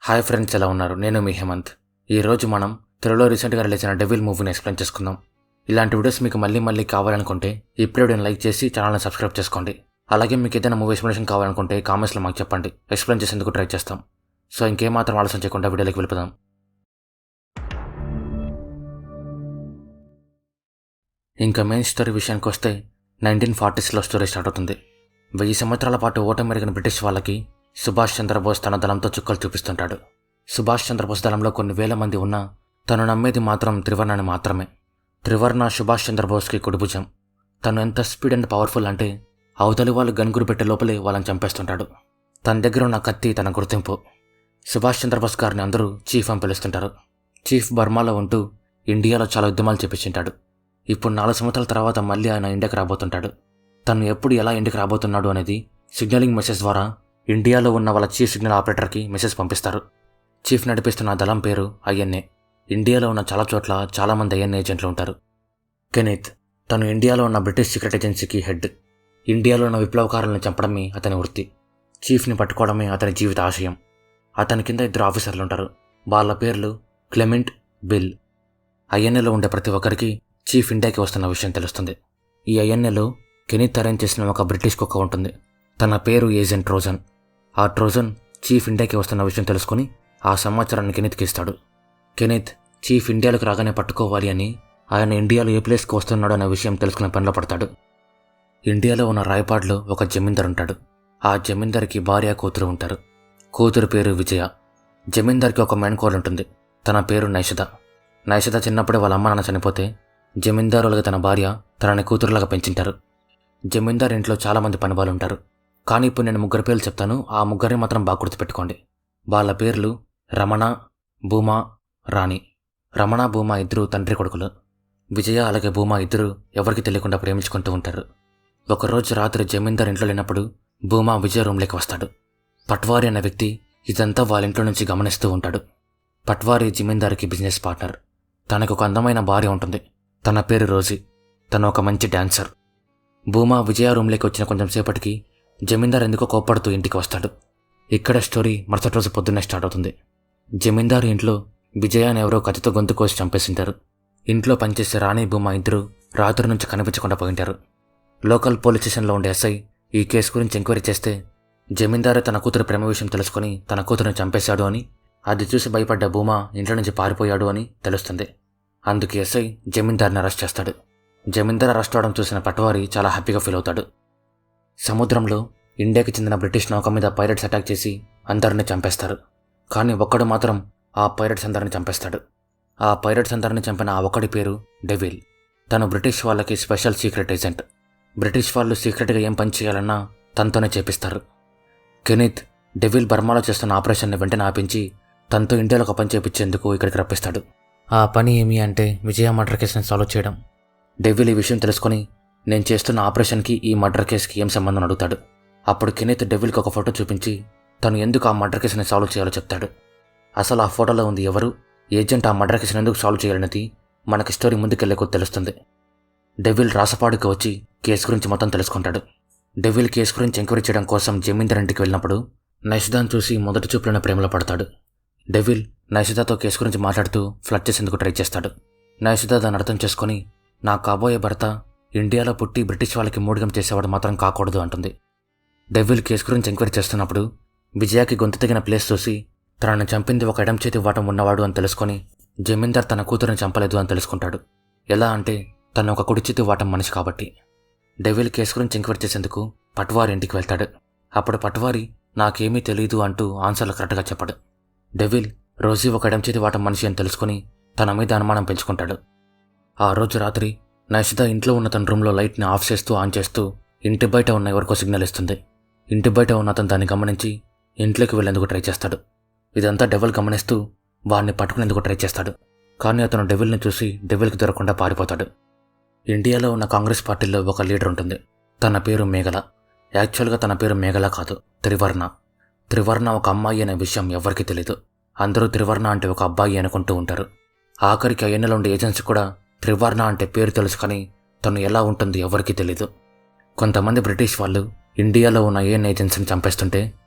Hi friends, ఎలా ఉన్నారు? నేను మీ హేమంత్. ఈరోజు మనం తెలుగులో రీసెంట్గా రిలీజ్ అయిన డెవిల్ మూవీని ఎక్స్ప్లెయిన్ చేసుకుందాం. ఇలాంటి వీడియోస్ మీకు మళ్ళీ కావాలనుకుంటే ఇప్పుడే వీడియోని లైక్ చేసి ఛానల్ని సబ్స్క్రైబ్ చేసుకోండి. అలాగే మీకు ఏదైనా మూవీ ఎక్స్ప్లెనేషన్ కావాలనుకుంటే కామెంట్స్లో మాకు చెప్పండి, ఎక్స్ప్లెయిన్ చేసేందుకు ట్రై చేస్తాం. సో ఇంకేమాత్రం ఆలస్యం చేయకుండా వీడియోలోకి వెళ్ళిపోదాం. ఇంకా మెయిన్ స్టోరీ విషయానికి వస్తే 1940s స్టోరీ స్టార్ట్ అవుతుంది. 1000 సంవత్సరాల పాటు ఓటమెరిగిన బ్రిటిష్ వాళ్ళకి సుభాష్ చంద్రబోస్ తన దళంతో చుక్కలు చూపిస్తుంటాడు. సుభాష్ చంద్రబోస్ దళంలో కొన్ని వేల మంది ఉన్నా తను నమ్మేది మాత్రం త్రివర్ణని మాత్రమే. త్రివర్ణ సుభాష్ చంద్రబోస్కి కుడిభుజం. తను ఎంత స్పీడ్ అండ్ పవర్ఫుల్ అంటే అవతలి వాళ్ళు గన్గురు పెట్టే లోపలే వాళ్ళని చంపేస్తుంటాడు. తన దగ్గర ఉన్న కత్తి తన గుర్తింపు. సుభాష్ చంద్రబోస్ గారిని అందరూ చీఫ్ అని పిలుస్తుంటారు. చీఫ్ బర్మాలో ఉంటూ ఇండియాలో చాలా యుద్ధమాలు చేపించుంటాడు. ఇప్పుడు 4 సంవత్సరాల తర్వాత మళ్ళీ ఆయన ఇండియాకి రాబోతుంటాడు. తను ఎప్పుడు ఎలా ఇండియాకి రాబోతున్నాడు అనేది సిగ్నలింగ్ మెసేజ్ ద్వారా ఇండియాలో ఉన్న వాళ్ళ చీఫ్ సిగ్నల్ ఆపరేటర్కి మెసేజ్ పంపిస్తారు. చీఫ్ నడిపిస్తున్న దళం పేరు ఐఎన్ఏ. ఇండియాలో ఉన్న చాలా చోట్ల చాలామంది ఐఎన్ఏ ఏజెంట్లు ఉంటారు. కెనీత్ తను ఇండియాలో ఉన్న బ్రిటిష్ సీక్రెట్ ఏజెన్సీకి హెడ్. ఇండియాలో ఉన్న విప్లవకారులను చంపడమే అతని వృత్తి. చీఫ్ని పట్టుకోవడమే అతని జీవిత ఆశయం. అతని కింద 2 ఆఫీసర్లు ఉంటారు. వాళ్ళ పేర్లు క్లెమెంట్, బిల్. ఐఎన్ఏలో ఉండే ప్రతి ఒక్కరికి చీఫ్ ఇండియాకి వస్తున్న విషయం తెలుస్తుంది. ఈ ఐఎన్ఏలో కెనీత్ అరేంజ్ చేసిన ఒక బ్రిటిష్ కుక్క ఉంటుంది. తన పేరు ఏజెంట్ ట్రోజన్. ఆ ట్రోజన్ చీఫ్ ఇండియాకి వస్తున్న విషయం తెలుసుకుని ఆ సమాచారాన్ని కెనీత్కి ఇస్తాడు. కెనీత్ చీఫ్ ఇండియాలోకి రాగానే పట్టుకోవాలి అని ఆయన ఇండియాలో ఏ ప్లేస్కి వస్తున్నాడు అనే విషయం తెలుసుకునే పనిలో పడతాడు. ఇండియాలో ఉన్న రాయపాడ్లో ఒక జమీందార్ ఉంటాడు. ఆ జమీందార్కి భార్య, కూతురు ఉంటారు. కూతురు పేరు విజయ. జమీందార్కి ఒక మేనకోడలు ఉంటుంది. తన పేరు నైషద. నైషద చిన్నప్పుడే వాళ్ళ అమ్మ నాన్న చనిపోతే జమీందారులుగా తన భార్య తనని కూతురులాగా పెంచింటారు. జమీందార్ ఇంట్లో చాలామంది పనివాళ్ళు ఉంటారు. కానీ ఇప్పుడు నేను 3 పేర్లు చెప్తాను. ఆ 3 మాత్రం బాగా గుర్తుపెట్టుకోండి. వాళ్ళ పేర్లు రమణ, భూమా, రాణి. రమణ, భూమా ఇద్దరు తండ్రి కొడుకులు. విజయ అలాగే భూమా ఇద్దరు ఎవరికి తెలియకుండా ప్రేమించుకుంటూ ఉంటారు. ఒకరోజు రాత్రి జమీందార్ ఇంట్లో లేనప్పుడు భూమా విజయ రూమ్లోకి వస్తాడు. పట్వారీ అనే వ్యక్తి ఇదంతా వాళ్ళ ఇంట్లో నుంచి గమనిస్తూ ఉంటాడు. పట్వారీ జమీందార్కి బిజినెస్ పార్ట్నర్. తనకు ఒక అందమైన భార్య ఉంటుంది. తన పేరు రోజీ. తను ఒక మంచి డాన్సర్. భూమా విజయ రూమ్లోకి వచ్చిన కొంచెం సేపటికి జమీందార్ ఎందుకో కోప్పడుతూ ఇంటికి వస్తాడు. ఇక్కడ స్టోరీ మరుసటి రోజు పొద్దున్నే స్టార్ట్ అవుతుంది. జమీందార్ ఇంట్లో విజయాన్ని ఎవరో కత్తితో గొంతు కోసి చంపేసింటారు. ఇంట్లో పనిచేసే రాణి, భూమా ఇద్దరు రాత్రి నుంచి కనిపించకుండా పోయింటారు. లోకల్ పోలీస్ స్టేషన్లో ఉండే ఎస్ఐ ఈ కేసు గురించి ఎంక్వైరీ చేస్తే జమీందారే తన కూతురు ప్రేమ విషయం తెలుసుకుని తన కూతురుని చంపేశాడు అని, అది చూసి భయపడ్డ భూమా ఇంట్లో నుంచి పారిపోయాడు అని తెలుస్తుంది. అందుకే ఎస్ఐ జమీందార్ని అరెస్ట్ చేస్తాడు. జమీందార్ అరెస్ట్ అవడం చూసిన పట్వారీ చాలా హ్యాపీగా ఫీల్ అవుతాడు. సముద్రంలో ఇండియాకి చెందిన బ్రిటిష్ నౌక మీద పైరట్స్ అటాక్ చేసి అందరినీ చంపేస్తారు. కానీ ఒక్కడు మాత్రం ఆ పైరట్స్ అందరిని చంపేస్తాడు. ఆ పైరట్స్ అందరిని చంపిన ఆ ఒక్కడి పేరు డెవిల్. తను బ్రిటిష్ వాళ్ళకి స్పెషల్ సీక్రెట్ ఏజెంట్. బ్రిటిష్ వాళ్ళు సీక్రెట్గా ఏం పని చేయాలన్నా తనతోనే చేపిస్తారు. కెనీత్ డెవిల్ బర్మాలో చేస్తున్న ఆపరేషన్ని వెంటనే ఆపించి తనతో ఇండియాలో ఒక పని చేపించేందుకు ఇక్కడికి రప్పిస్తాడు. ఆ పని ఏమి అంటే విజయ మర్డర్ కేసుని సాల్వ్ చేయడం. డెవిల్ ఈ విషయం తెలుసుకొని నేను చేస్తున్న ఆపరేషన్కి ఈ మర్డర్ కేసుకి ఏం సంబంధం అడుగుతాడు. అప్పుడు కెనీత్ డెవిల్కి ఒక ఫోటో చూపించి తను ఎందుకు ఆ మర్డర్ కేసుని సాల్వ్ చేయాలో చెప్తాడు. అసలు ఆ ఫోటోలో ఉంది ఎవరు, ఏజెంట్ ఆ మర్డర్ కేసుని ఎందుకు సాల్వ్ చేయాలనేది మనకి స్టోరీ ముందుకెళ్ళే కొద్ది తెలుస్తుంది. డెవిల్ రాసపాడుకి వచ్చి కేసు గురించి మొత్తం తెలుసుకుంటాడు. డెవిల్ కేసు గురించి ఎంక్వైరీ చేయడం కోసం జమీందార్ ఇంటికి వెళ్ళినప్పుడు నైషదాన్ని చూసి మొదటి చూపులోనే ప్రేమలో పడతాడు. డెవిల్ నైషదాతో కేసు గురించి మాట్లాడుతూ ఫ్లర్ట్ చేసేందుకు ట్రై చేస్తాడు. నైషదా దాన్ని అర్థం చేసుకొని నా కాబోయే భర్త ఇండియాలో పుట్టి బ్రిటిష్ వాళ్ళకి మూడిగం చేసేవాడు మాత్రం కాకూడదు అంటుంది. డెవిల్ కేసు గురించి ఎంక్వైరీ చేస్తున్నప్పుడు విజయాకి గొంతు తగిన ప్లేస్ చూసి తనని చంపింది ఒక ఎడం చేతి వాటం ఉన్నవాడు అని తెలుసుకొని జమీందార్ తన కూతురుని చంపలేదు అని తెలుసుకుంటాడు. ఎలా అంటే తను ఒక కుడి చేతి వాటం మనిషి కాబట్టి. డెవిల్ కేసు గురించి ఎంక్వైరీ చేసేందుకు పట్వారీ ఇంటికి వెళ్తాడు. అప్పుడు పట్వారీ నాకేమీ తెలియదు అంటూ ఆన్సర్లు కరెక్ట్గా చెప్పాడు. డెవిల్ రోజీ ఒక ఎడం చేతి వాటం మనిషి అని తెలుసుకుని తన మీద అనుమానం పెంచుకుంటాడు. ఆ రోజు రాత్రి నైషద ఇంట్లో ఉన్న తన రూమ్లో లైట్ని ఆఫ్ చేస్తూ ఆన్ చేస్తూ ఇంటి బయట ఉన్న ఎవరికో సిగ్నల్ ఇస్తుంది. ఇంటి బయట ఉన్న అతను దాన్ని గమనించి ఇంట్లోకి వెళ్ళేందుకు ట్రై చేస్తాడు. ఇదంతా డెవిల్ గమనిస్తూ వాడిని పట్టుకునేందుకు ట్రై చేస్తాడు. కానీ అతను డెవిల్ని చూసి డెవిల్కి దొరకకుండా పారిపోతాడు. ఇండియాలో ఉన్న కాంగ్రెస్ పార్టీలో ఒక లీడర్ ఉంటుంది. తన పేరు మేఘల. యాక్చువల్గా తన పేరు మేఘల కాదు, త్రివర్ణ. త్రివర్ణ ఒక అమ్మాయి అనే విషయం ఎవరికీ తెలీదు. అందరూ త్రివర్ణ అంటే ఒక అబ్బాయి అనుకుంటూ ఉంటారు. ఆఖరికి ఐఎన్ఏలో ఉండే ఏజెన్సీ కూడా త్రివర్ణ అంటే పేరు తెలుసు, కానీ తను ఎలా ఉంటుందో ఎవరికీ తెలీదు. కొంతమంది బ్రిటిష్ వాళ్ళు ఇండియాలో ఉన్న ఏఎన్ ఏజెన్సీని చంపేస్తుంటే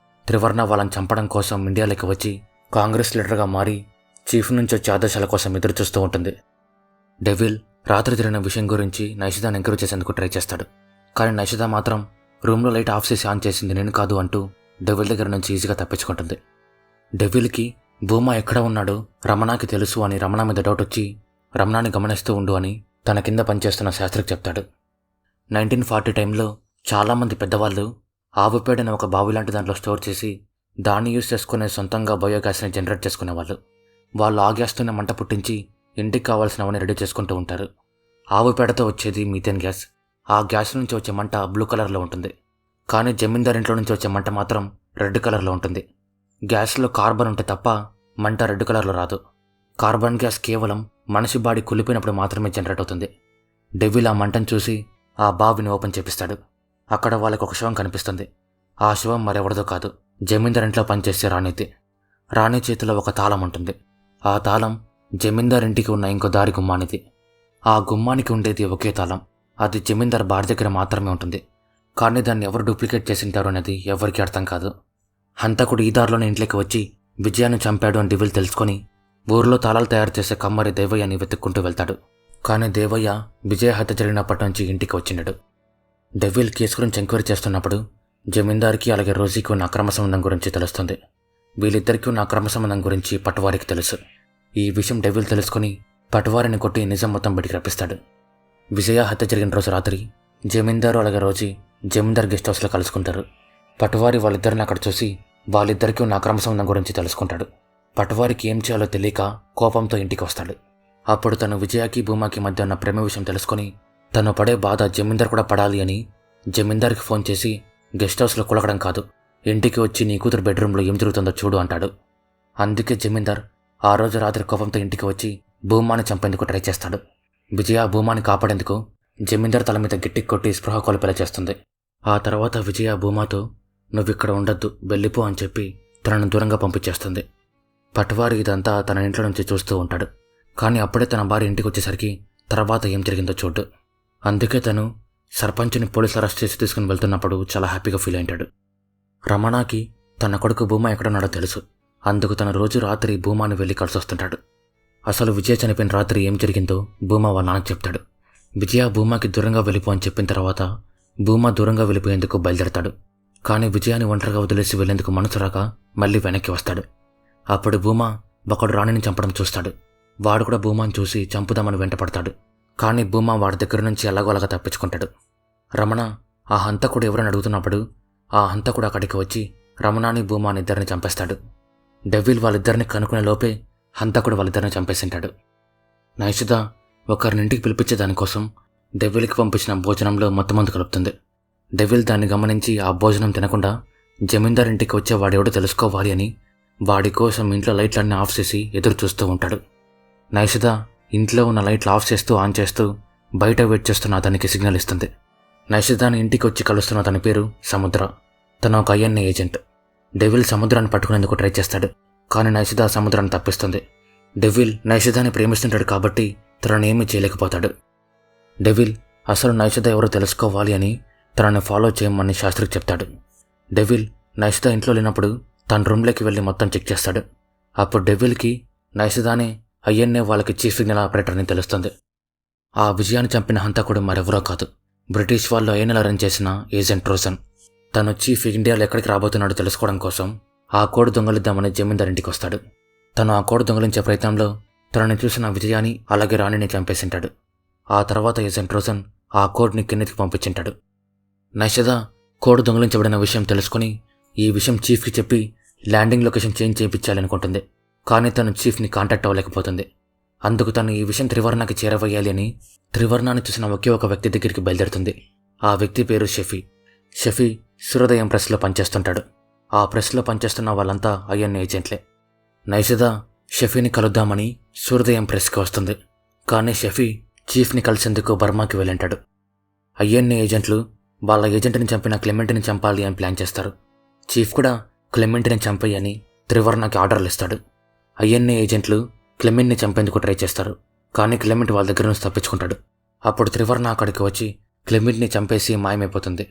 త్రివర్ణ వాళ్ళని చంపడం కోసం ఇండియాలోకి వచ్చి కాంగ్రెస్ లీడర్గా మారి చీఫ్ నుంచి వచ్చే ఆదేశాల కోసం ఎదురు చూస్తూ ఉంటుంది. డెవిల్ రాత్రి జరిగిన విషయం గురించి నైషిదాని ఎంకరేజ్ చేసేందుకు ట్రై చేస్తాడు. కానీ నైషిదా మాత్రం రూమ్లో లైట్ ఆఫ్ చేసి ఆన్ చేసింది నేను కాదు అంటూ డెవిల్ దగ్గర నుంచి ఈజీగా తప్పించుకుంటుంది. డెవిల్కి భూమా ఎక్కడ ఉన్నాడో రమణకి తెలుసు అని రమణ మీద డౌట్ వచ్చి రమణాని గమనిస్తూ ఉండు అని తన కింద పనిచేస్తున్న శాస్త్రికి చెప్తాడు. 1940 టైంలో చాలామంది పెద్దవాళ్ళు ఆవు పేడని ఒక బావి లాంటి దాంట్లో స్టోర్ చేసి దాన్ని యూజ్ చేసుకునే సొంతంగా బయోగ్యాస్ని జనరేట్ చేసుకునేవాళ్ళు. వాళ్ళు ఆ గ్యాస్తోనే మంట పుట్టించి ఇంటికి కావాల్సినవన్నీ రెడీ చేసుకుంటూ ఉంటారు. ఆవు పేడతో వచ్చేది మీథేన్ గ్యాస్. ఆ గ్యాస్ నుంచి వచ్చే మంట బ్లూ కలర్లో ఉంటుంది. కానీ జమీందార్ ఇంట్లో నుంచి వచ్చే మంట మాత్రం రెడ్ కలర్లో ఉంటుంది. గ్యాస్లో కార్బన్ ఉంటే తప్ప మంట రెడ్ కలర్లో రాదు. కార్బన్ గ్యాస్ కేవలం మనిషి బాడీ కులిపినప్పుడు మాత్రమే జనరేట్ అవుతుంది. డెవిల్ ఆ మంటను చూసి ఆ బావిని ఓపెన్ చేపిస్తాడు. అక్కడ వాళ్ళకి ఒక శవం కనిపిస్తుంది. ఆ శవం మరెవరిదో కాదు, జమీందార్ ఇంట్లో పనిచేసే రాణిది. రాణి చేతిలో ఒక తాళం ఉంటుంది. ఆ తాళం జమీందార్ ఇంటికి ఉన్న ఇంకో దారి గుమ్మానిది. ఆ గుమ్మానికి ఉండేది ఒకే తాళం. అది జమీందార్ బార్ దగ్గర మాత్రమే ఉంటుంది. కానీ దాన్ని ఎవరు డూప్లికేట్ చేసింటారు అనేది ఎవరికీ అర్థం కాదు. హంతకుడు ఈ దారిలోనే ఇంట్లోకి వచ్చి విజయాన్ని చంపాడు అని డెవిల్ తెలుసుకొని ఊర్లో తాళాలు తయారు చేసే కమ్మరి దేవయ్యని వెతుక్కుంటూ వెళ్తాడు. కానీ దేవయ్య విజయ హత్య జరిగినప్పటి నుంచి ఇంటికి వచ్చిండడు. డెవిల్ కేసు గురించి ఎంక్వైరీ చేస్తున్నప్పుడు జమీందార్కి అలాగే రోజీకి ఉన్న అక్రమ సంబంధం గురించి తెలుస్తుంది. వీళ్ళిద్దరికీ ఉన్న అక్రమ సంబంధం గురించి పట్వారికి తెలుసు. ఈ విషయం డెవిల్ తెలుసుకుని పట్వారిని కొట్టి నిజం మొత్తం బయటికి రప్పిస్తాడు. విజయ హత్య జరిగిన రోజు రాత్రి జమీందారు అలాగే రోజీ జమీందార్ గెస్ట్ హౌస్లో కలుసుకుంటారు. పట్వారి వాళ్ళిద్దరిని అక్కడ చూసి వాళ్ళిద్దరికీ ఉన్న అక్రమ సంబంధం గురించి తెలుసుకుంటాడు. పట్వారికి ఏం చేయాలో తెలియక కోపంతో ఇంటికి వస్తాడు. అప్పుడు తను విజయకి భూమాకి మధ్య ఉన్న ప్రేమ విషయం తెలుసుకొని తను పడే బాధ జమీందార్ కూడా పడాలి అని జమీందార్కి ఫోన్ చేసి గెస్ట్ హౌస్లో కులకడం కాదు, ఇంటికి వచ్చి నీ కూతురు బెడ్రూమ్లో ఏం జరుగుతుందో చూడు అంటాడు. అందుకే జమీందార్ ఆ రోజు రాత్రి కోపంతో ఇంటికి వచ్చి భూమాని చంపేందుకు ట్రై చేస్తాడు. విజయ భూమాని కాపాడేందుకు జమీందార్ తల మీద గట్టి కొట్టి స్పృహ కోల్పోయేలా చేస్తుంది. ఆ తర్వాత విజయ భూమాతో నువ్విక్కడ ఉండొద్దు, వెళ్ళిపో అని చెప్పి తనను దూరంగా పంపించేస్తుంది. పట్వారి ఇదంతా తన ఇంట్లో నుంచి చూస్తూ ఉంటాడు. కానీ అప్పుడే తన భార్య ఇంటికి వచ్చేసరికి తర్వాత ఏం జరిగిందో చూడ్డు. అందుకే తను సర్పంచ్ని పోలీసులు అరెస్ట్ చేసి తీసుకుని వెళ్తున్నప్పుడు చాలా హ్యాపీగా ఫీల్ అయింటాడు. రమణకి తన కొడుకు భూమా ఎక్కడున్నాడో తెలుసు. అందుకు తను రోజు రాత్రి భూమాని వెళ్ళి కలిసి వస్తుంటాడు. అసలు విజయ చనిపోయిన రాత్రి ఏం జరిగిందో భూమా వాళ్ళ నాన్నకు చెప్తాడు. విజయ భూమాకి దూరంగా వెళ్ళిపో అని చెప్పిన తర్వాత భూమా దూరంగా వెళ్ళిపోయేందుకు బయలుదేరతాడు. కానీ విజయాన్ని ఒంటరిగా వదిలేసి వెళ్లేందుకు మనసు రాక మళ్ళీ వెనక్కి వస్తాడు. అప్పుడు భూమా ఒకడు రాణిని చంపడం చూస్తాడు. వాడు కూడా భూమాని చూసి చంపుదామని వెంటపడతాడు. కానీ భూమా వాడి దగ్గర నుంచి ఎలాగోలాగా తప్పించుకుంటాడు. రమణ ఆ హంతకుడు ఎవరని అడుగుతున్నప్పుడు ఆ హంతకుడు అక్కడికి వచ్చి రమణాని భూమాని ఇద్దరిని చంపేస్తాడు. డెవిల్ వాళ్ళిద్దరిని కనుక్కునే లోపే హంతకుడు వాళ్ళిద్దరిని చంపేసింటాడు. నైషిదా ఒకరినింటికి పిలిపించే దానికోసం డెవిల్కి పంపించిన భోజనంలో మొత్తమందు కలుపుతుంది. డెవిల్ దాన్ని గమనించి ఆ భోజనం తినకుండా జమీందార్ ఇంటికి వచ్చే వాడెవడో తెలుసుకోవాలి అని వాడి కోసం ఇంట్లో లైట్లన్నీ ఆఫ్ చేసి ఎదురు చూస్తూ ఉంటాడు. నైషిదా ఇంట్లో ఉన్న లైట్లు ఆఫ్ చేస్తూ ఆన్ చేస్తూ బయట వెయిట్ చేస్తున్న అతనికి సిగ్నల్ ఇస్తుంది. నైషిదాని ఇంటికి వచ్చి కలుస్తున్న అతని పేరు సముద్ర. తను ఒక ఐఎన్ఏ ఏజెంట్. డెవిల్ సముద్రాన్ని పట్టుకునేందుకు ట్రై చేస్తాడు. కానీ నైషిదా సముద్రాన్ని తప్పిస్తుంది. డెవిల్ నైషిదాని ప్రేమిస్తుంటాడు కాబట్టి తనను ఏమీ చేయలేకపోతాడు. డెవిల్ అసలు నైషిదా ఎవరో తెలుసుకోవాలి అని తనని ఫాలో చేయమని శాస్త్రికి చెప్తాడు. డెవిల్ నైషిదా ఇంట్లో లేనప్పుడు తన రూమ్లోకి వెళ్ళి మొత్తం చెక్ చేస్తాడు. అప్పుడు డెవిల్కి నైషిదానే ఐఎన్ఏ వాళ్ళకి చీఫ్ సిగ్నల్ ఆపరేటర్ అని తెలుస్తుంది. ఆ విజయాన్ని చంపిన హంతకుడు మరెవరో కాదు, బ్రిటిష్ వాళ్ళు ఐఎన్ఏలు అరేంజ్ చేసిన ఏజెంట్ రోసన్. తను చీఫ్ ఇండియాలో ఎక్కడికి రాబోతున్నాడో తెలుసుకోవడం కోసం ఆ కోడ్ దొంగలిద్దామని జమీందార్ ఇంటికి వస్తాడు. తను ఆ కోడ్ దొంగలించే ప్రయత్నంలో తనని చూసిన విజయాని అలాగే రాణిని చంపేసింటాడు. ఆ తర్వాత ఏజెంట్ రోసన్ ఆ కోడ్ని కిందకి పంపించింటాడు. నైషిదా కోడ్ దొంగలించబడిన విషయం తెలుసుకుని ఈ విషయం చీఫ్కి చెప్పి ల్యాండింగ్ లొకేషన్ చేంజ్ చేయించాలనుకుంటుంది. కానీ తను చీఫ్ని కాంటాక్ట్ అవ్వలేకపోతుంది. అందుకు తను ఈ విషయం త్రివర్ణకి చేరవేయాలి అని త్రివర్ణాన్ని చూసిన ఒకే ఒక వ్యక్తి దగ్గరికి బయలుదేరుతుంది. ఆ వ్యక్తి పేరు షఫీ. షఫీ సూర్యోదయం ప్రెస్లో పనిచేస్తుంటాడు. ఆ ప్రెస్లో పనిచేస్తున్న వాళ్ళంతా ఐఎన్ఏ ఏజెంట్లే. నైషిదా షఫీని కలుద్దామని సూర్యోదయం ప్రెస్కి వస్తుంది. కానీ షఫీ చీఫ్ని కలిసేందుకు బర్మాకి వెళ్ళింటాడు. ఐఎన్ఏ ఏజెంట్లు వాళ్ళ ఏజెంట్ని చంపిన క్లెమెంట్ని చంపాలి అని ప్లాన్ చేస్తారు. చీఫ్ కూడా క్లెమెంట్ని చంపేయని త్రివర్ణకి ఆర్డర్లు ఇస్తాడు. ఐఎన్ఏ ఏజెంట్లు క్లెమెంట్ని చంపేందుకు ట్రై చేస్తారు. కానీ క్లెమెంట్ వాళ్ళ దగ్గర నుంచి తప్పించుకుంటాడు. అప్పుడు త్రివర్ణ అక్కడికి వచ్చి క్లెమెంట్ని చంపేసి మాయమైపోతుంది.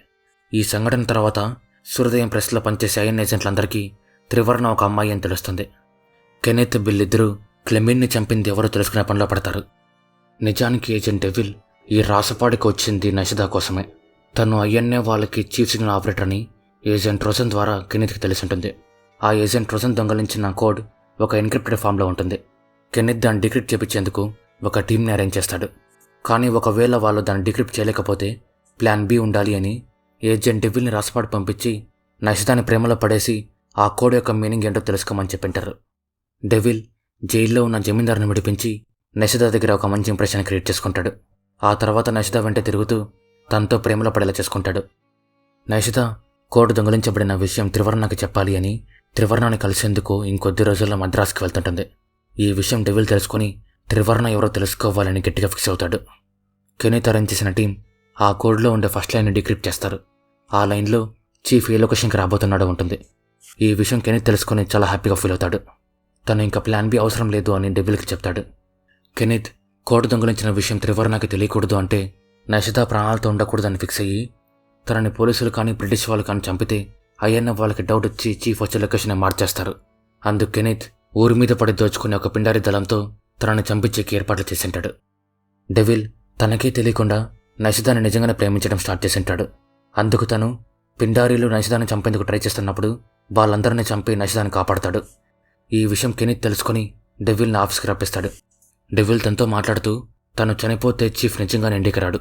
ఈ సంఘటన తర్వాత సూర్యోదయం ప్రెస్లో పనిచేసే ఐఎన్ ఏజెంట్లందరికీ త్రివర్ణ ఒక అమ్మాయి అని తెలుస్తుంది. కెనెత్, బిల్ ఇద్దరూ క్లెమిన్ని చంపింది ఎవరో తెలుసుకునే పనిలో పడతారు. నిజానికి ఏజెంట్ డెవిల్ ఈ రాసపాడికి వచ్చింది నషిదా కోసమే. తను ఐఎన్ఏ వాళ్ళకి చీఫ్ సిగ్నల్ ఆపరేటర్ అని ఏజెంట్ రోజన్ ద్వారా కెనెత్కి తెలిసి ఉంటుంది. ఆ ఏజెంట్ రోజన్ దొంగలించిన కోడ్ ఒక ఎన్క్రిప్టెడ్ ఫామ్లో ఉంటుంది. కెనెత్ దాన్ని డిక్రిప్ట్ చేపించేందుకు ఒక టీంని అరేంజ్ చేస్తాడు. కానీ ఒకవేళ వాళ్ళు దాన్ని డిక్రిప్ట్ చేయలేకపోతే ప్లాన్ బి ఉండాలి అని ఏజెంట్ డెవిల్ని రాసపాడు పంపించి నషిదాని ప్రేమలో పడేసి ఆ కోడ్ యొక్క మీనింగ్ ఏంటో తెలుసుకోమని చెప్పింటారు. డెవిల్ జైల్లో ఉన్న జమీందారుని విడిపించి నషిదా దగ్గర ఒక మంచి ఇంప్రెషన్ క్రియేట్ చేసుకుంటాడు. ఆ తర్వాత నషిదా వెంట తిరుగుతూ తనతో ప్రేమలో పడేలా చేసుకుంటాడు. నషిదా కోడ్ దొంగిలించబడిన విషయం త్రివర్ణకి చెప్పాలి అని త్రివర్ణాన్ని కలిసేందుకు ఇంకొద్ది రోజుల్లో మద్రాసుకి వెళ్తుంటుంది. ఈ విషయం డెవిల్ తెలుసుకుని త్రివర్ణ ఎవరో తెలుసుకోవాలని గట్టిగా ఫిక్స్ అవుతాడు. కెనెత్ అరేంజ్ చేసిన టీం ఆ కోడ్లో ఉండే ఫస్ట్ లైన్ని డిక్రిప్ట్ చేస్తారు. ఆ లైన్లో చీఫ్ ఏ లొకేషన్కి రాబోతున్నాడో ఉంటుంది. ఈ విషయం కెనెత్ తెలుసుకుని చాలా హ్యాపీగా ఫీల్ అవుతాడు. తను ఇంకా ప్లాన్ బి అవసరం లేదు అని డెవిల్కి చెప్తాడు. కెనెత్ కోడ్ దొంగిలించిన విషయం త్రివర్ణకి తెలియకూడదు అంటే నషిదా ప్రాణాలతో ఉండకూడదని ఫిక్స్ అయ్యి తనని పోలీసులు కానీ బ్రిటిష్ వాళ్ళు కానీ చంపితే ఐఎన్ఏ వాళ్ళకి డౌట్ వచ్చి చీఫ్ వచ్చే లొకేషన్ మార్చేస్తారు. అందుకు కెనెత్ ఊరి మీద పడి దోచుకునే ఒక పిండారి దళంతో తనని చంపించేకి ఏర్పాట్లు చేసింటాడు. డెవిల్ తనకే తెలియకుండా నషిదాని నిజంగానే ప్రేమించడం స్టార్ట్ చేసింటాడు. అందుకు తను పిండారీలు నషిదాని చంపేందుకు ట్రై చేస్తున్నప్పుడు వాళ్ళందరినీ చంపి నషిదాని కాపాడతాడు. ఈ విషయం కెనెత్ తెలుసుకుని డెవిల్ని ఆఫీస్కి రప్పిస్తాడు. డెవిల్ తనతో మాట్లాడుతూ తను చనిపోతే చీఫ్ నిజంగానే ఇంటికి రాడు.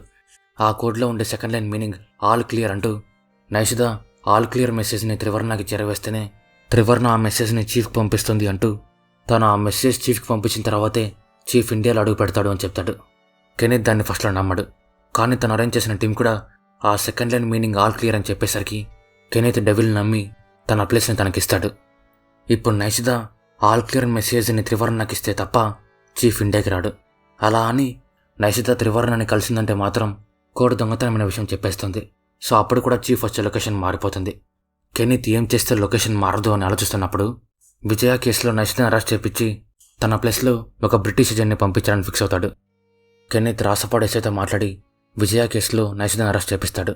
ఆ కోడ్లో ఉండే second line meaning all clear అంటూ నషిదా ఆల్ క్లియర్ మెసేజ్ని త్రివర్ణకి చేరవేస్తేనే త్రివర్ణ ఆ మెసేజ్ని చీఫ్కి పంపిస్తుంది అంటూ తను ఆ మెసేజ్ చీఫ్కి పంపించిన తర్వాతే చీఫ్ ఇండియాలో అడుగు పెడతాడు అని చెప్తాడు. కెనెత్ దాన్ని ఫస్ట్లో నమ్మడు. కానీ తను అరేంజ్ చేసిన టీం కూడా ఆ second line meaning all clear అని చెప్పేసరికి కెనెత్ డెవిల్ నమ్మి తన ప్లేస్ని తనకిస్తాడు. ఇప్పుడు నషిదా ఆల్ క్లియర్ మెసేజ్ని త్రివర్ణకి ఇస్తే తప్ప చీఫ్ ఇండియాకి రాడు. అలా అని నషిదా త్రివర్ణని కలిసిందంటే మాత్రం కోడ్ దొంగతనమైన విషయం చెప్పేస్తుంది. సో అప్పుడు కూడా చీఫ్ వచ్చే లొకేషన్ మారిపోతుంది. కెనెత్ ఏం చేస్తే లొకేషన్ మారదు అని ఆలోచిస్తున్నప్పుడు విజయ కేసులో నషిదాని అరెస్ట్ చేపించి తన ప్లేస్లో ఒక బ్రిటిష్ ఏజెంట్ని పంపించాలని ఫిక్స్ అవుతాడు. కెనెత్ రాసపాడు ఎస్ఐతో మాట్లాడి విజయ కేసులో నషిదాని అరెస్ట్ చేపిస్తాడు.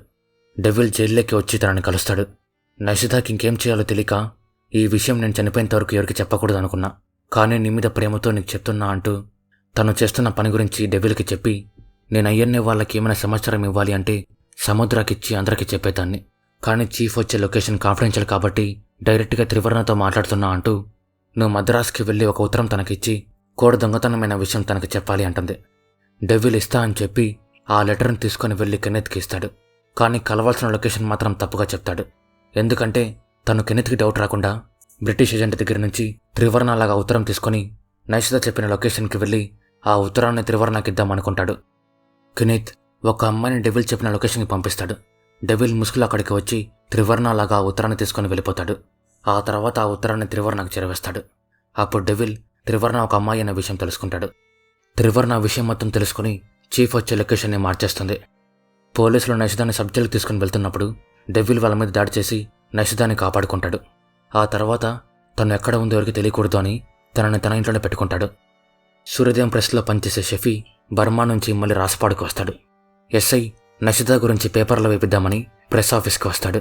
డెవిల్ జైల్లోకి వచ్చి తనని కలుస్తాడు. నషిదాకి ఇంకేం చేయాలో తెలియక ఈ విషయం నేను చనిపోయేంత వరకు ఎవరికి చెప్పకూడదు అనుకున్నా, కానీ నీ మీద ప్రేమతో నీకు చెప్తున్నా అంటూ తను చేస్తున్న పని గురించి డెవిల్కి చెప్పి నేను ఐఎన్ఏ వాళ్ళకి ఏమైనా సమాచారం ఇవ్వాలి అంటే సముద్రాకిచ్చి అందరికీ చెప్పేదాన్ని, కానీ చీఫ్ వచ్చే లొకేషన్ కాన్ఫిడెన్షియల్ కాబట్టి డైరెక్ట్గా త్రివర్ణతో మాట్లాడుతున్నా అంటూ నువ్వు మద్రాస్కి వెళ్ళి ఒక ఉత్తరం తనకిచ్చి కోడ్ దొంగతనమైన విషయం తనకి చెప్పాలి అంటుంది. డెవిల్ ఇస్తా అని చెప్పి ఆ లెటర్ని తీసుకొని వెళ్ళి కెనెత్కి ఇస్తాడు. కానీ కలవాల్సిన లొకేషన్ మాత్రం తప్పుగా చెప్తాడు. ఎందుకంటే తను కెనెత్కి డౌట్ రాకుండా బ్రిటిష్ ఏజెంట్ దగ్గర నుంచి త్రివర్ణలాగా ఉత్తరం తీసుకొని నషిదా చెప్పిన లొకేషన్కి వెళ్ళి ఆ ఉత్తరాన్ని త్రివర్ణకి ఇద్దామనుకుంటాడు. కెనెత్ ఒక అమ్మాయిని డెవిల్ చెప్పిన లొకేషన్కి పంపిస్తాడు. డెవిల్ ముసుగులు అక్కడికి వచ్చి త్రివర్ణలాగా ఆ ఉత్తరాన్ని తీసుకొని వెళ్ళిపోతాడు. ఆ తర్వాత ఆ ఉత్తరాన్ని త్రివర్ణకు చేరవేస్తాడు. అప్పుడు డెవిల్ త్రివర్ణ ఒక అమ్మాయి అనే విషయం తెలుసుకుంటాడు. త్రివర్ణ విషయం మొత్తం తెలుసుకుని చీఫ్ వచ్చే లొకేషన్ని మార్చేస్తుంది. పోలీసులు నషిదాని సబ్జెక్ట్కి తీసుకుని వెళ్తున్నప్పుడు డెవిల్ వాళ్ళ మీద దాడి చేసి నషిదాని కాపాడుకుంటాడు. ఆ తర్వాత తను ఎక్కడ ఉందో ఎవరికి తెలియకూడదు అని తనని తన ఇంట్లోనే పెట్టుకుంటాడు. సూర్యోదయం ప్రెస్లో పనిచేసే షఫీ బర్మా నుంచి మళ్ళీ రాసపాడుకు వస్తాడు. ఎస్ఐ నషిదా గురించి పేపర్లో వేపిద్దామని ప్రెస్ ఆఫీస్కి వస్తాడు.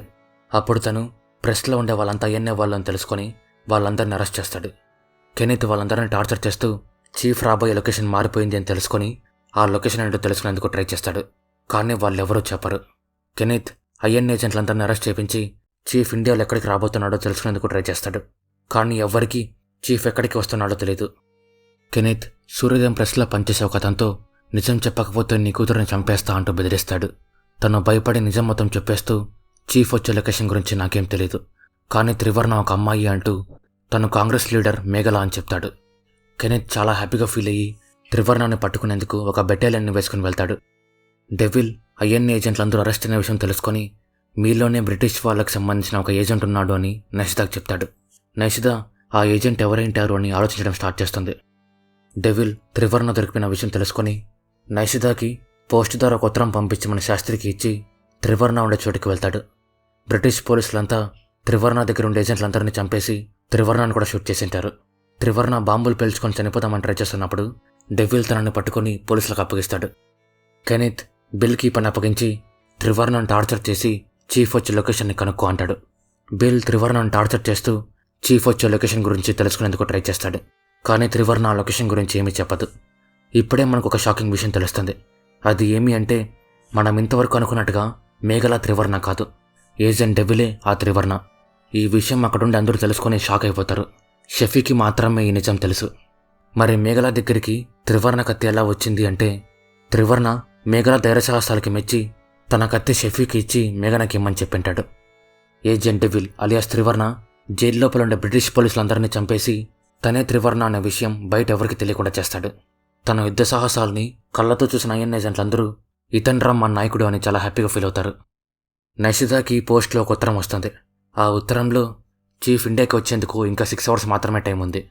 అప్పుడు తను ప్రెస్లో ఉండే వాళ్ళంతా ఐఎన్ఏ వాళ్ళని తెలుసుకొని వాళ్ళందరిని అరెస్ట్ చేస్తాడు. కెనెత్ వాళ్ళందరినీ టార్చర్ చేస్తూ చీఫ్ రాబోయే లొకేషన్ మారిపోయింది అని తెలుసుకొని ఆ లొకేషన్ ఏంటో తెలుసుకునేందుకు ట్రై చేస్తాడు. కానీ వాళ్ళెవరూ చెప్పరు. కెనెత్ ఐఎన్ఏ ఏజెంట్లందరినీ అరెస్ట్ చేయించి చీఫ్ ఇండియాలో ఎక్కడికి రాబోతున్నాడో తెలుసుకునేందుకు ట్రై చేస్తాడు. కానీ ఎవ్వరికీ చీఫ్ ఎక్కడికి వస్తున్నాడో తెలియదు. కెనెత్ సూర్యోదయం ప్రెస్లో పనిచేసే ఒక అతనితో నిజం చెప్పకపోతే నీ కూతురిని చంపేస్తా అంటూ బెదిరిస్తాడు. తను భయపడి నిజం మొత్తం చెప్పేస్తూ చీఫ్ వచ్చే లొకేషన్ గురించి నాకేం తెలియదు, కానీ త్రివర్ణ ఒక అమ్మాయి అంటూ తను కాంగ్రెస్ లీడర్ మేఘల అని చెప్తాడు. కెనెత్ చాలా హ్యాపీగా ఫీల్ అయ్యి త్రివర్ణాన్ని పట్టుకునేందుకు ఒక బెటాలియన్ని వేసుకుని వెళ్తాడు. డెవిల్ ఐఎన్ఏ ఏజెంట్లందరూ అరెస్ట్ అయిన విషయం తెలుసుకొని మీలోనే బ్రిటిష్ వాళ్ళకి సంబంధించిన ఒక ఏజెంట్ ఉన్నాడు అని నషిదాకి చెప్తాడు. నషిదా ఆ ఏజెంట్ ఎవరైంటారు అని ఆలోచించడం స్టార్ట్ చేస్తుంది. డెవిల్ త్రివర్ణ దొరికిన విషయం తెలుసుకొని నషిదాకి పోస్ట్ ద్వారా ఒక ఉత్తరం పంపించమని శాస్త్రికి ఇచ్చి త్రివర్ణ ఉండే చోటుకి వెళ్తాడు. బ్రిటిష్ పోలీసులంతా త్రివర్ణ దగ్గర ఉండే ఏజెంట్లందరినీ చంపేసి త్రివర్ణను కూడా షూట్ చేసింటారు. త్రివర్ణ బాంబులు పేల్చుకొని చనిపోదామని ట్రై చేస్తున్నప్పుడు డెవిల్ తనని పట్టుకొని పోలీసులకు అప్పగిస్తాడు. కెనెత్ బిల్కి పని అప్పగించి త్రివర్ణను టార్చర్ చేసి చీఫ్ వచ్చే లొకేషన్ని కనుక్కో అంటాడు. బిల్ త్రివర్ణను టార్చర్ చేస్తూ చీఫ్ వచ్చే లొకేషన్ గురించి తెలుసుకునేందుకు ట్రై చేస్తాడు. కానీ త్రివర్ణ ఆ లొకేషన్ గురించి ఏమీ చెప్పదు. ఇప్పుడే మనకు ఒక షాకింగ్ విషయం తెలుస్తుంది. అది ఏమి అంటే, మనం ఇంతవరకు అనుకున్నట్టుగా మేఘల త్రివర్ణ కాదు, ఏజెంట్ డెవిలే ఆ త్రివర్ణ. ఈ విషయం అక్కడుండి అందరూ తెలుసుకొని షాక్ అయిపోతారు. షఫీకి మాత్రమే ఈ నిజం తెలుసు. మరి మేఘల దగ్గరికి త్రివర్ణ కత్తి ఎలా వచ్చింది అంటే, త్రివర్ణ మేఘల ధైర్యసాహసాలకి మెచ్చి తన కత్తి షఫీకి ఇచ్చి మేఘనకి ఇమ్మని చెప్పింటాడు. ఏజెంట్ డెవిల్ అలియాస్ త్రివర్ణ జైలు లోపల ఉండే బ్రిటిష్ పోలీసులందరినీ చంపేసి తనే త్రివర్ణ అనే విషయం బయట ఎవరికి తెలియకుండా చేస్తాడు. తన యుద్ధ సాహసాల్ని కళ్ళతో చూసిన ఐఎన్ ఏజెంట్లందరూ ఇతన్రా మన నాయకుడు అని చాలా హ్యాపీగా ఫీల్ అవుతారు. నైషిదాకి పోస్ట్లో ఒక ఉత్తరం వస్తుంది. ఆ ఉత్తరంలో చీఫ్ ఇండియాకి వచ్చేందుకు ఇంకా 6 hours మాత్రమే టైం ఉంది,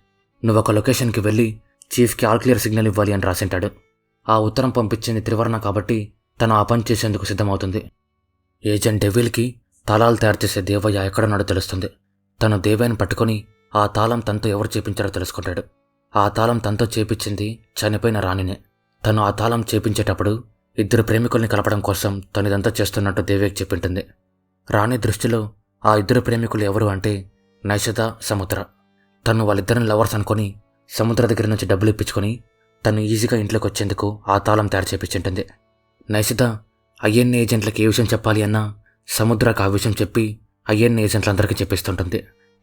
నువ్వు ఒక లొకేషన్కి వెళ్ళి చీఫ్కి ఆల్ క్లియర్ సిగ్నల్ ఇవ్వాలి అని రాసింటాడు. ఆ ఉత్తరం పంపించింది త్రివర్ణ కాబట్టి తను ఆ పని చేసేందుకు సిద్ధమవుతుంది. ఏజెంట్ డెవిల్కి తాళాలు తయారు చేసే దేవయ్య ఎక్కడున్నాడో తెలుస్తుంది. తను దేవయ్యను పట్టుకొని ఆ తాళం తనతో ఎవరు చేపించారో తెలుసుకుంటాడు. ఆ తాళం తనతో చేపించింది చనిపోయిన రాణినే. తను ఆ తాళం చేపించేటప్పుడు 2 ప్రేమికుల్ని కలపడం కోసం తను ఇదంతా చేస్తున్నట్టు దేవయ్యకి చెప్పింటుంది. రాణి దృష్టిలో ఆ 2 ప్రేమికులు ఎవరు అంటే నైషద, సముద్ర. తను వాళ్ళిద్దరిని లవర్స్ అనుకొని సముద్ర దగ్గర నుంచి డబ్బులు ఇప్పించుకొని తను ఈజీగా ఇంట్లోకి వచ్చేందుకు ఆ తాళం తయారు చేపించింటుంది. నైషద ఐఎన్ ఏజెంట్లకి ఏ విషయం చెప్పాలి అన్నా సముద్రకు ఆ విషయం చెప్పి ఐఎన్ ఏజెంట్లందరికీ చెప్పిస్తుంటుంది.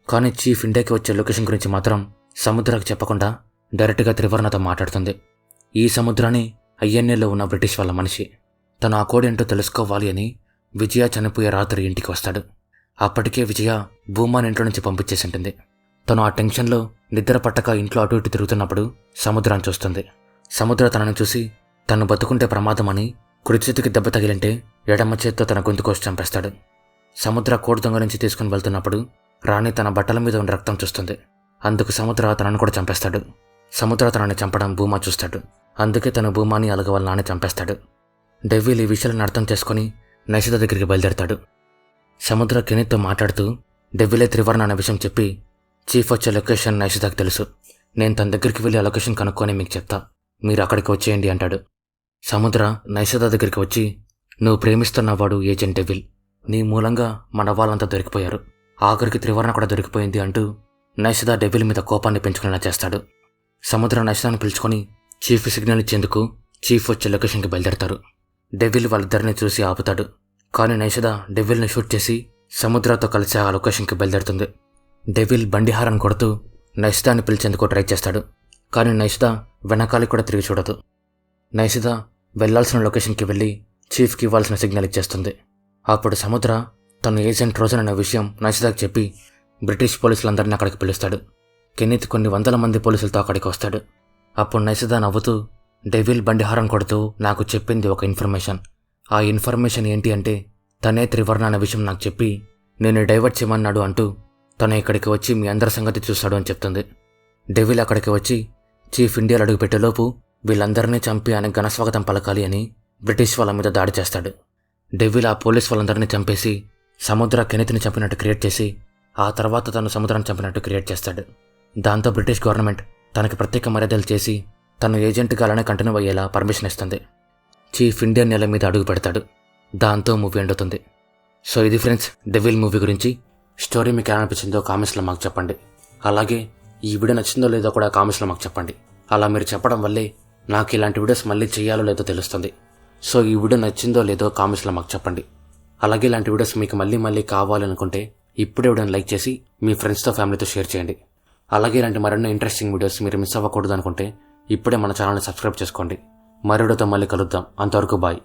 కానీ చీఫ్ ఇండియాకి వచ్చే లొకేషన్ గురించి మాత్రం సముద్రకు చెప్పకుండా డైరెక్ట్గా త్రివర్ణతో మాట్లాడుతుంది. ఈ సముద్రాన్ని ఐఎన్ఏలో ఉన్న బ్రిటిష్ వాళ్ళ మనిషి. తను ఆ కోడ్ ఏంటో తెలుసుకోవాలి అని విజయ చనిపోయే రాత్రి ఇంటికి వస్తాడు. అప్పటికే విజయ భూమాని ఇంట్లో నుంచి పంపించేసింటుంది. తను ఆ టెన్షన్లో నిద్ర పట్టక ఇంట్లో అటు ఇటు తిరుగుతున్నప్పుడు సముద్రాన్ని చూస్తుంది. సముద్ర తనని చూసి తను బతుకుంటే ప్రమాదమని కుడి చేతికి దెబ్బ తగిలింటే ఎడమ చేత్తో తన గొంతు కోసి చంపేస్తాడు. సముద్ర కోడి దొంగ నుంచి తీసుకుని వెళ్తున్నప్పుడు రాణి తన బట్టల మీద ఉన్న రక్తం చూస్తుంది. అందుకు సముద్ర తనను కూడా చంపేస్తాడు. సముద్ర తనని చంపడం భూమా చూస్తాడు. అందుకే తను భూమాని అలాగ వాళ్ళ నాన్న చంపేస్తాడు. డెవిల్ ఈ విషయాలను అర్థం చేసుకుని నైషద దగ్గరికి బయలుదేరతాడు. సముద్ర కెనీత్తో మాట్లాడుతూ డెవిలే త్రివర్ణ అనే విషయం చెప్పి, చీఫ్ వచ్చే లొకేషన్ నైషదాకి తెలుసు, నేను తన దగ్గరికి వెళ్ళి ఆ లొకేషన్ కనుక్కొని మీకు చెప్తా, మీరు అక్కడికి వచ్చేయండి అంటాడు. సముద్ర నైషద దగ్గరికి వచ్చి, నువ్వు ప్రేమిస్తున్నవాడు ఏజెంట్ డెవిల్, నీ మూలంగా మన వాళ్ళంతా దొరికిపోయారు, ఆఖరికి త్రివర్ణ కూడా దొరికిపోయింది అంటూ నైషద డెవిల్ మీద కోపాన్ని పెంచుకునేలా చేస్తాడు. సముద్ర నైషదాన్ని పిలుచుకొని చీఫ్ సిగ్నల్ ఇచ్చేందుకు చీఫ్ వచ్చే లొకేషన్కి బయలుదేరతారు. డెవిల్ వాళ్ళిద్దరిని చూసి ఆపుతాడు. కానీ నైషద డెవిల్ని షూట్ చేసి సముద్రతో కలిసి ఆ లొకేషన్కి బయలుదేరుతుంది. డెవిల్ బండి హారన్ కొడుతూ నైషదాన్ని పిలిచేందుకు ట్రై చేస్తాడు. కానీ నైషద వెనకాలి కూడా తిరిగి చూడదు. నైషద వెళ్లాల్సిన లొకేషన్కి వెళ్ళి చీఫ్కి ఇవ్వాల్సిన సిగ్నల్ ఇచ్చేస్తుంది. అప్పుడు సముద్ర తను ఏజెంట్ రోజన్ అనే విషయం నైషదాకి చెప్పి బ్రిటిష్ పోలీసులందరినీ అక్కడికి పిలుస్తాడు. కెనీత్ కొన్ని 100 మంది పోలీసులతో అక్కడికి వస్తాడు. అప్పుడు నైషద నవ్వుతూ డెవిల్ బండి హారన్ కొడుతూ నాకు చెప్పింది ఒక ఇన్ఫర్మేషన్. ఆ ఇన్ఫర్మేషన్ ఏంటి అంటే తనే త్రివర్ణ అనే విషయం నాకు చెప్పి నేను డైవర్ట్ చేయమన్నాడు అంటూ తను ఇక్కడికి వచ్చి మీ అందరి సంగతి చూస్తాడు అని చెప్తుంది. డెవిల్ అక్కడికి వచ్చి చీఫ్ ఇండియాలో అడుగుపెట్టేలోపు వీళ్ళందరినీ చంపి ఆయన ఘనస్వాగతం పలకాలి అని బ్రిటిష్ వాళ్ళ మీద దాడి చేస్తాడు. డెవిల్ ఆ పోలీస్ వాళ్ళందరినీ చంపేసి సముద్ర కెనీత్ని చంపినట్టు క్రియేట్ చేసి ఆ తర్వాత తను సముద్రాన్ని చంపినట్టు క్రియేట్ చేస్తాడు. దాంతో బ్రిటిష్ గవర్నమెంట్ తనకి ప్రత్యేక మర్యాదలు చేసి తను ఏజెంట్గా అలానే కంటిన్యూ అయ్యేలా పర్మిషన్ ఇస్తుంది. చీఫ్ ఇండియన్ నేల మీద అడుగు పెడతాడు. దాంతో మూవీ ఎండ్ అవుతుంది. సో ఇది ఫ్రెండ్స్ డెవిల్ మూవీ గురించి. స్టోరీ మీకు ఎలా అనిపించిందో కామెంట్స్లో మాకు చెప్పండి. అలాగే ఈ వీడియో నచ్చిందో లేదో కూడా కామెంట్స్లో మాకు చెప్పండి. అలా మీరు చెప్పడం వల్లే నాకు ఇలాంటి వీడియోస్ మళ్ళీ చేయాలో లేదో తెలుస్తుంది. సో ఈ వీడియో నచ్చిందో లేదో కామెంట్స్లో మాకు చెప్పండి. అలాగే ఇలాంటి వీడియోస్ మీకు మళ్ళీ కావాలనుకుంటే ఇప్పుడే వీడియోని లైక్ చేసి మీ ఫ్రెండ్స్తో ఫ్యామిలీతో షేర్ చేయండి. అలాగే ఇలాంటి మరెన్నో ఇంట్రెస్టింగ్ వీడియోస్ మీరు మిస్ అవ్వకూడదు అనుకుంటే ఇప్పుడే మన ఛానల్ని సబ్స్క్రైబ్ చేసుకోండి. మరో వీడియోతో మళ్ళీ కలుద్దాం. అంతవరకు బాయ్.